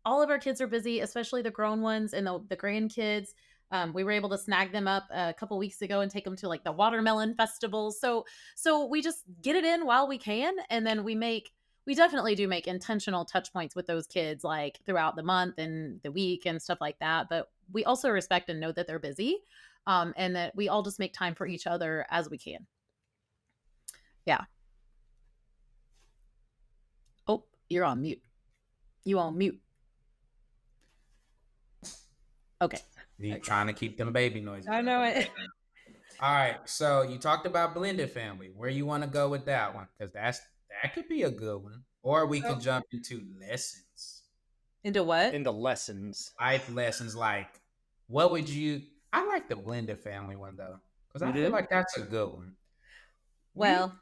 all of our kids are busy, especially the grown ones and the grandkids. We were able to snag them up a couple weeks ago and take them to like the watermelon festival. So we just get it in while we can, and then we definitely do make intentional touch points with those kids like throughout the month and the week and stuff like that. But we also respect and know that they're busy, and that we all just make time for each other as we can. Yeah. Oh, you're on mute. You on mute. Okay. You trying to keep them baby noises. I know it. All right, so you talked about blended family. Where you want to go with that one? Because that could be a good one. Or we could jump into lessons. Into what? Into lessons. Life lessons, like what would you? I like the blended family one though, because I feel like that's a good one. Well,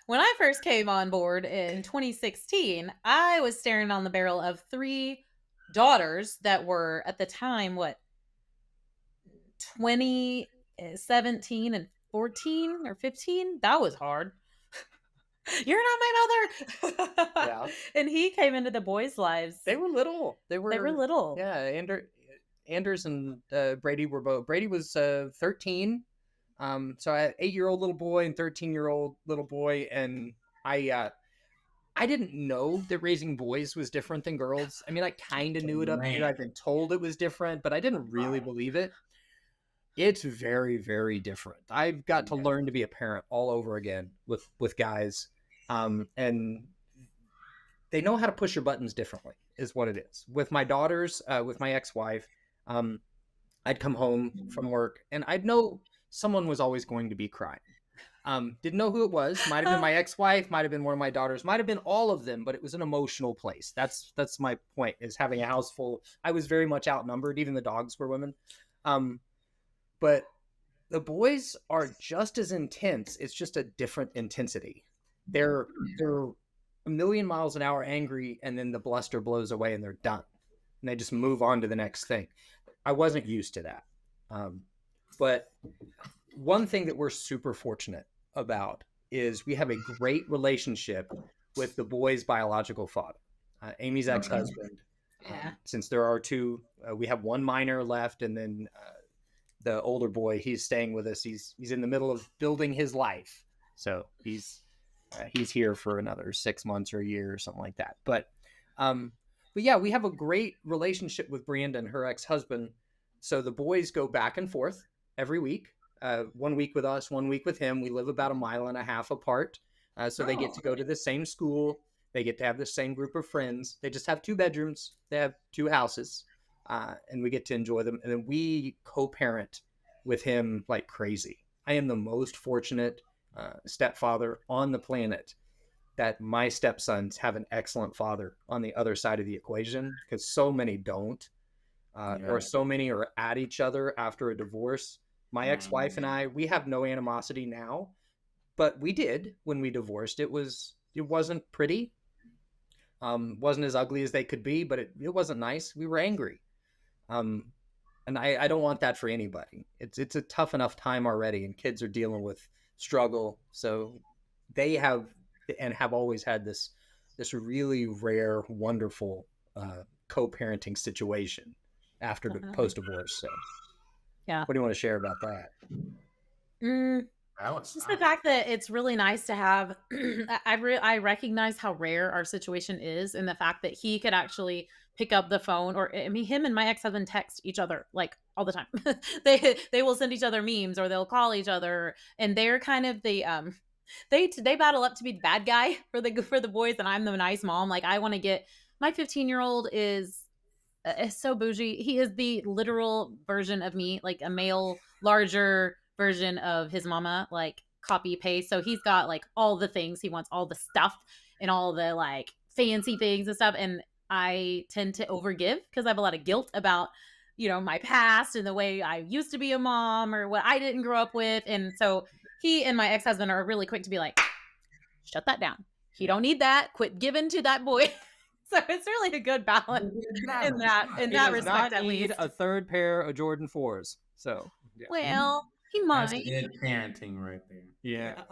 when I first came on board in 2016, I was staring on the barrel of 3 daughters that were at the time, 20, 17, and 14 or 15. That was hard. You're not my mother. Yeah. And he came into the boys' lives. They were little. They were little. Yeah, Anders and Brady were both. Brady was 13. So I had 8-year-old little boy and 13-year-old little boy, and I didn't know that raising boys was different than girls. I mean, I kind of knew it up here. I've been told it was different, but I didn't really believe it. It's very, very different. I've got to learn to be a parent all over again with guys, and they know how to push your buttons differently, is what it is. With my daughters, with my ex-wife, I'd come home from work, and I'd know someone was always going to be crying. Didn't know who it was. Might have been my ex-wife, might have been one of my daughters, might have been all of them, but it was an emotional place. That's my point, is having a house full. I was very much outnumbered. Even the dogs were women. But the boys are just as intense. It's just a different intensity. They're a million miles an hour angry, and then the bluster blows away and they're done. And they just move on to the next thing. I wasn't used to that. But one thing that we're super fortunate about is we have a great relationship with the boy's biological father, Amy's ex-husband. Since there are 2, we have 1 minor left, and then the older boy, he's staying with us. He's in the middle of building his life, so he's here for another 6 months or a year or something like that. But yeah, we have a great relationship with Brandon, her ex-husband. So the boys go back and forth every week. 1 week with us, 1 week with him. We live about 1.5 miles apart, so they get to go to the same school. They get to have the same group of friends. They just have 2 bedrooms. They have 2 houses. And we get to enjoy them. And then we co-parent with him like crazy. I am the most fortunate stepfather on the planet, that my stepsons have an excellent father on the other side of the equation, because so many don't, or so many are at each other after a divorce. My ex-wife and I, we have no animosity now, but we did when we divorced. It wasn't pretty. Wasn't as ugly as they could be, but it wasn't nice. We were angry. And I don't want that for anybody. It's a tough enough time already, and kids are dealing with struggle. So they have and have always had this really rare, wonderful co-parenting situation after the post-divorce. So yeah, what do you want to share about that? Just the fact that it's really nice to have. I recognize how rare our situation is, and the fact that he could actually pick up the phone, or I mean, him and my ex-husband text each other like all the time. they will send each other memes, or they'll call each other, and they're kind of the they battle up to be the bad guy for the boys, and I'm the nice mom. Like, I want to get my 15-year-old is so bougie. He is the literal version of me, like a male, larger version of his mama, like copy paste. So he's got like all the things he wants, all the stuff and all the like fancy things and stuff. And I tend to overgive because I have a lot of guilt about, my past and the way I used to be a mom or what I didn't grow up with. And so he and my ex-husband are really quick to be like, shut that down. He don't need that. Quit giving to that boy. So it's really a good balance in that respect. At least a third pair of Jordan 4s. So yeah. Well, he might. That's good parenting right there. Yeah.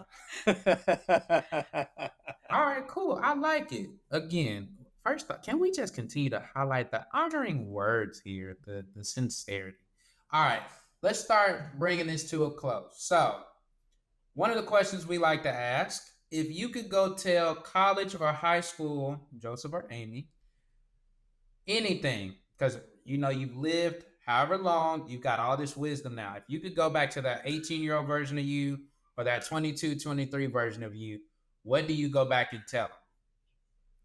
All right, cool. I like it. Again, first off, can we just continue to highlight the honoring words here, the sincerity? All right, let's start bringing this to a close. So, one of the questions we like to ask, if you could go tell college or high school, Joseph or Amy, anything, because you've lived however long, you've got all this wisdom now. If you could go back to that 18-year-old version of you or that 22, 23 version of you, what do you go back and tell them?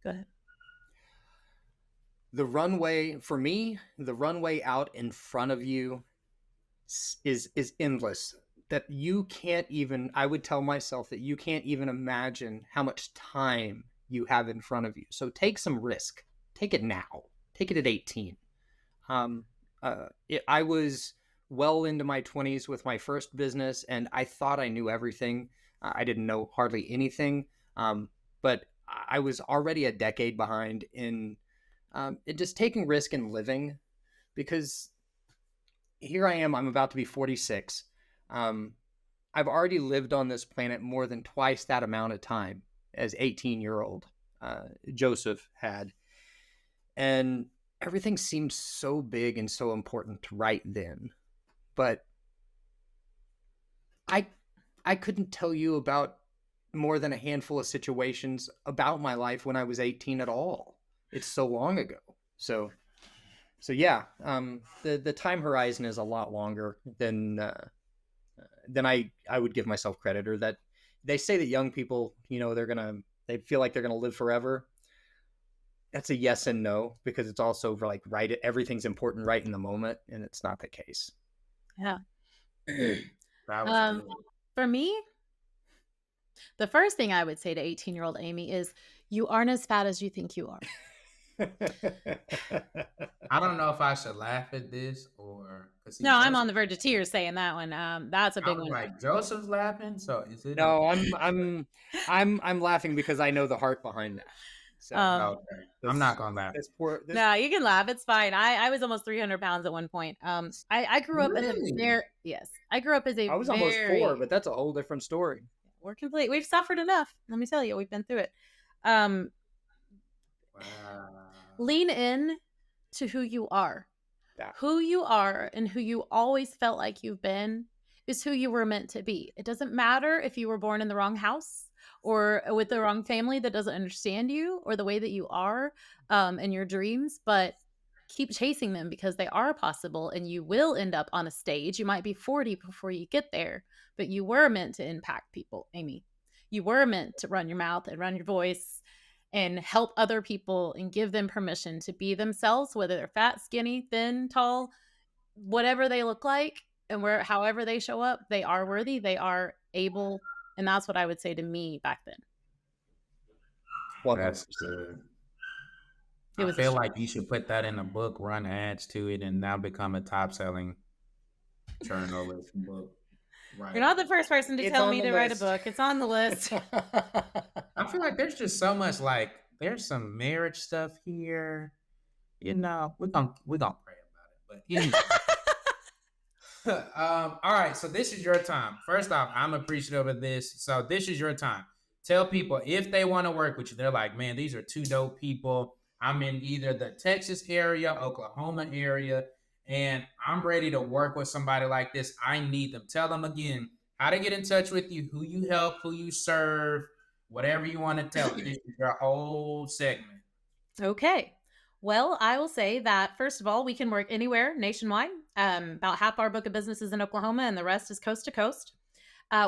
Go ahead. The runway, for me, the runway out in front of you is endless. That you can't even, I would tell myself that you can't even imagine how much time you have in front of you. So take some risk. Take it now. Take it at 18. I was well into my 20s with my first business, and I thought I knew everything. I didn't know hardly anything, but I was already a decade behind in just taking risk and living, because here I am, I'm about to be 46. I've already lived on this planet more than twice that amount of time as 18-year-old Joseph had. And everything seemed so big and so important right then. But I couldn't tell you about more than a handful of situations about my life when I was 18 at all. It's so long ago. So yeah, the time horizon is a lot longer than I would give myself credit, or that they say that young people, they feel like they're gonna live forever. That's a yes and no, because it's also like right, everything's important right in the moment, and it's not the case. Yeah. That was good. For me, the first thing I would say to 18-year-old Amy is, you aren't as fat as you think you are. I don't know if I should laugh at this or no. I'm on the verge of tears saying that one. That's a big one. Like, Joseph's laughing, so is it? No, I'm laughing because I know the heart behind that. So okay. I'm not gonna laugh. No, you can laugh. It's fine. I was almost 300 pounds at one point. I grew up as a very, yes. I grew up as a. I was almost 4, but that's a whole different story. We're complete. We've suffered enough. Let me tell you, we've been through it. Wow. Lean in to who you are. Yeah. Who you are and who you always felt like you've been is who you were meant to be. It doesn't matter if you were born in the wrong house or with the wrong family that doesn't understand you or the way that you are and your dreams, but keep chasing them, because they are possible, and you will end up on a stage. You might be 40 before you get there, but you were meant to impact people, Amy. You were meant to run your mouth and run your voice and help other people and give them permission to be themselves, whether they're fat, skinny, thin, tall, whatever they look like, and however they show up, they are worthy, they are able. And that's what I would say to me back then. Well, that's good. I feel like you should put that in a book, run ads to it, and now become a top-selling journalist book. Right. You're not the first person to tell me to write a book. It's on the list. I feel like there's just so much, like, there's some marriage stuff here. We're gonna pray about it. But anyway. All right, so this is your time. First off, I'm appreciative of this. So this is your time. Tell people if they want to work with you. They're like, man, these are two dope people. I'm in either the Texas area, Oklahoma area, and I'm ready to work with somebody like this. I need them. Tell them again how to get in touch with you, who you help, who you serve, whatever you want to tell them. This is your whole segment. Okay. Well, I will say that, first of all, we can work anywhere nationwide. About half our book of business is in Oklahoma, and the rest is coast to coast.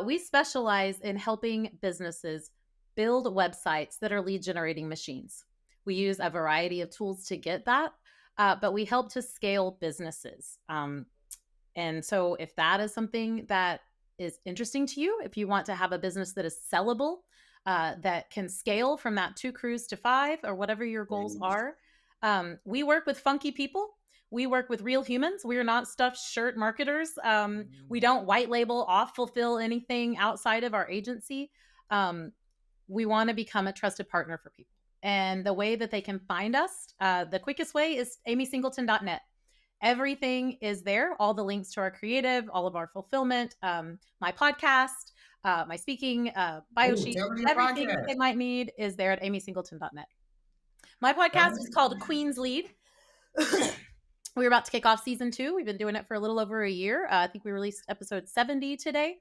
We specialize in helping businesses build websites that are lead generating machines. We use a variety of tools to get that, but we help to scale businesses. And so if that is something that is interesting to you, if you want to have a business that is sellable, that can scale from that 2 crews to 5 or whatever your goals are, we work with funky people. We work with real humans. We are not stuffed shirt marketers. We don't white label off fulfill anything outside of our agency. We want to become a trusted partner for people. And the way that they can find us, the quickest way is amysingleton.net. Everything is there. All the links to our creative, all of our fulfillment, my podcast, my speaking, bio sheet, everything they might need is there at amysingleton.net. My podcast is called Queen's Lead. We're about to kick off season 2. We've been doing it for a little over a year. I think we released episode 70 today.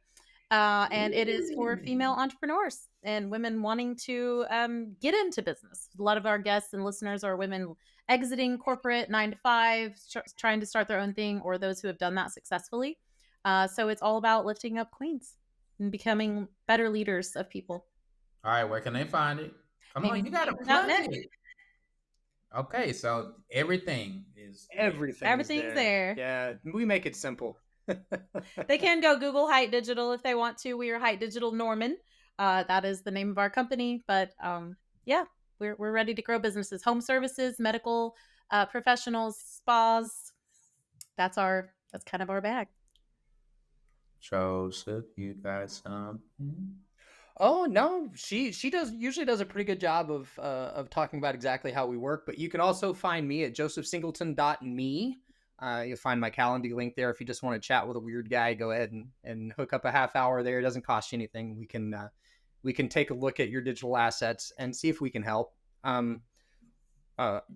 And it is for female entrepreneurs and women wanting to get into business. A lot of our guests and listeners are women exiting corporate 9 to 5, trying to start their own thing, or those who have done that successfully. So it's all about lifting up queens and becoming better leaders of people. All right, where can they find it? Come on, you gotta plug it. Okay, so everything's there. Yeah, we make it simple. They can go Google HITE Digital if they want to. We are HITE Digital Norman. That is the name of our company. But yeah, we're ready to grow businesses, home services, medical professionals, spas. That's kind of our bag. Joseph, you got something? Oh no, she usually does a pretty good job of talking about exactly how we work. But you can also find me at josephsingleton.me. You'll find my Calendly link there. If you just want to chat with a weird guy, go ahead and hook up a half hour there. It doesn't cost you anything. We can take a look at your digital assets and see if we can help.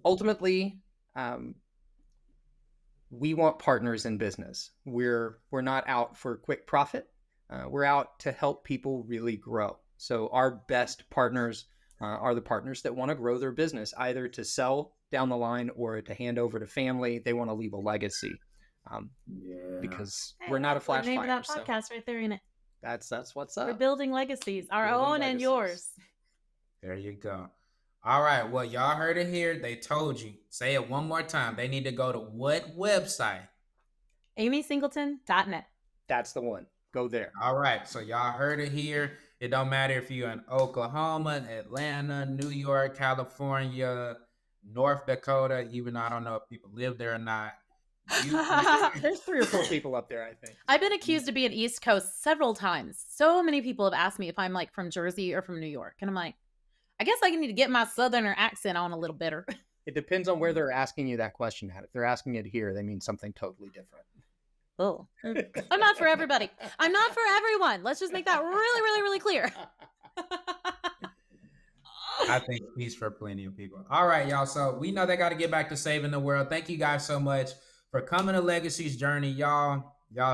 Ultimately, we want partners in business. We're not out for quick profit. We're out to help people really grow. So our best partners are the partners that want to grow their business, either to sell down the line or to hand over to family. They want to leave a legacy, because we're not a flash fire. Name of that podcast right there in it. That's what's up. We're building legacies, our own and yours. There you go. All right. Well, y'all heard it here. They told you. Say it one more time. They need to go to what website? amysingleton.net. That's the one. Go there. All right. So y'all heard it here. It don't matter if you're in Oklahoma, Atlanta, New York, California, North Dakota, even though I don't know if people live there or not. There's 3 or 4 people up there, I think. I've been accused of being East Coast several times. So many people have asked me if I'm like from Jersey or from New York. And I'm like, I guess I need to get my Southerner accent on a little better. It depends on where they're asking you that question at. If they're asking it here, they mean something totally different. Oh, I'm not for everybody. I'm not for everyone. Let's just make that really, really, really clear. I think he's for plenty of people. All right, y'all. So we know they got to get back to saving the world. Thank you guys so much for coming to Legacy's Journey. Y'all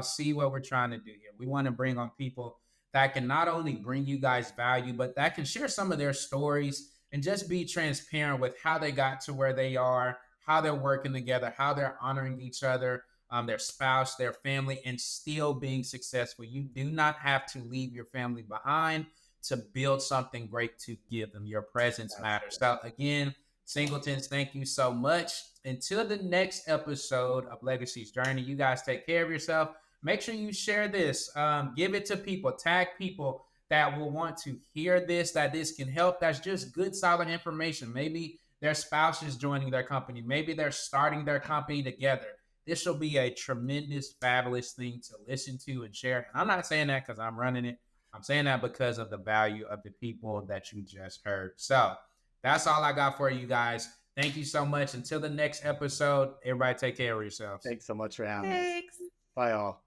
see what we're trying to do here. We want to bring on people that can not only bring you guys value, but that can share some of their stories and just be transparent with how they got to where they are, how they're working together, how they're honoring each other, their spouse, their family, and still being successful. You do not have to leave your family behind to build something great to give them. Your presence matters. So again, Singletons, thank you so much. Until the next episode of Legacy's Journey, you guys take care of yourself. Make sure you share this. Give it to people. Tag people that will want to hear this, that this can help. That's just good, solid information. Maybe their spouse is joining their company. Maybe they're starting their company together. This will be a tremendous, fabulous thing to listen to and share. And I'm not saying that because I'm running it. I'm saying that because of the value of the people that you just heard. So that's all I got for you guys. Thank you so much. Until the next episode, everybody take care of yourselves. Thanks so much for having us. Thanks. Bye, all.